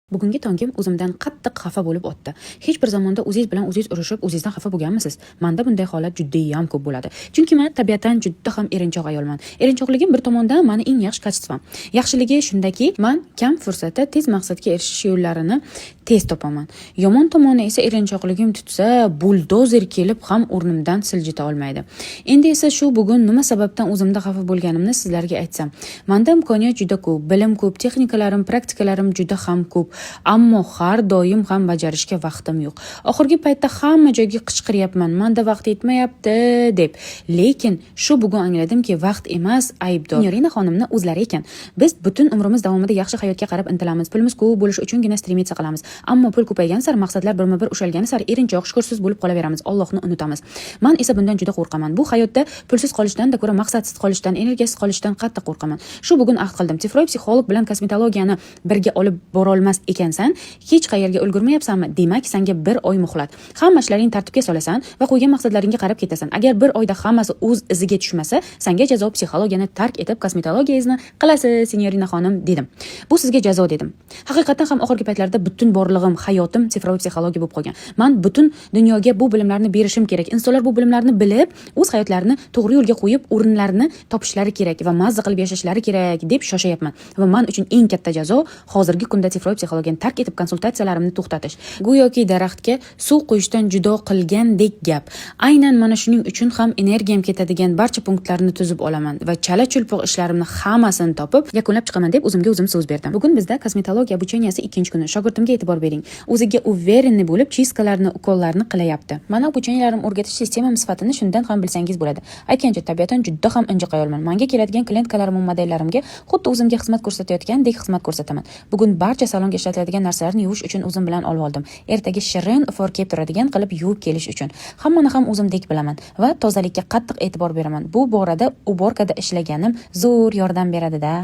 Bugungi tongim o'zimdan qattiq xafa bo'lib o'tdi. Hech bir zamonda o'zingiz bilan o'zingiz urushib, o'zingizdan xafa bo'lganmisiz? Menda bunday holat juda ham ko'p bo'ladi. Chunki men tabiatan juda ham erinchoq ayolman. Erinchoqligim bir tomondan meni eng yaxshi kачеством. Yaxshiligi shundaki, men kam fursatda tez maqsadga erishish yo'llarini tez topaman. Yomon tomoni esa erinchoqligim tutsa, buldozer kelib ham o'rnimdan siljita olmaydi. Endi esa shu bugun nima sababdan o'zimda xafa bo'lganimni sizlarga aytsam. Menda imkoniyat juda ko'p, bilim ko'p, texnikalarim, praktikalarim juda ham ko'p. Ammo har doim ham bajarishga vaqtim yo'q. Oxirgi paytda hamma joyga qichqiryapman, menda vaqt yetmayapti deb. Lekin shu bugun angladimki, vaqt emas, aybdor. Signorina xonimni o'zlari ekan. Biz butun umrimiz davomida yaxshi hayotga qarab intilamiz. Pulimiz ko'p bo'lishi uchungina stremиться qilamiz. Ammo pul ko'paygan sari, maqsadlar birma-bir ushalgani sari erinchoq, shukursiz bo'lib qolaveramiz. Allohni unutamiz. Men esa bundan juda qo'rqaman. Bu hayotda pulsiz qolishdan-da ko'ra maqsadsiz qolishdan, energiyasiz qolishdan qattiq qo'rqaman. Shu bugun ahd qildim. Tifroy psixolog bilan kosmetologiyani birga olib bora olmas ekansan, hech qayerga ulgurmayapsanmi? Demak, senga bir oy muhlat. Hamma ishlaringni tartibga solasan va qo'ygan maqsadlaringga qarab ketasan. Agar bir oyda hammasi o'z iziga tushmasa, senga jazo psixologiyani tark etib kosmetologiyangizni qilasiz, signorina xonim dedim. Bu sizga jazo dedim. Haqiqatan ham oxirgi paytlarda butun borlig'im, hayotim tifroy psixologiya bo'lib qolgan. Men butun dunyoga bu bilimlarni berishim kerak. Insonlar bu bilimlarni bilib, o'z hayotlarini to'g'ri yo'lga qo'yib, o'rinlarini topishlari kerak va mazza qilib yashashlari kerak deb shoshayapman. Va men uchun eng katta jazo hozirgi kunda tifroy psixologiyani tark etib konsultatsiyalarimni to'xtatish. Go'yoki daraxtga suv quyishdan judo qilgandek gap. Aynan mana shuning uchun ham energiyam ketadigan barcha punktlarni tuzib olaman va chala-chulpoq ishlarimni hammasini topib yakunlab chiqaman deb o'zimga o'zim so'z berdim. Bugun bizda kosmetologiya obucheniyasi 2-kuni. Shogirdimga e'tibor bering. O'ziga uverenni bo'lib, chiskalarni, ukollarni qilyapti. Mana obucheniyalarim o'rgatish sistemam sifatini shundan ham bilsangiz bo'ladi. Aytgancha tabiatan juda ham injiq ayolman. Menga keladigan klientkalarim va modellarimga xuddi o'zimga xizmat ko'rsatayotgandek xizmat ko'rsataman. Bugun barcha salonga ishlatiladigan narsalarni yuvish uchun o'zim bilan olib oldim. Ertaga shirin ifor kelib turadigan qilib yuvib kelish uchun. Hammani ham o'zimdek bilaman va tozalikka qattiq e'tibor beraman. Bu borada uborkada ishlaganim zo'r yordam beradi-da.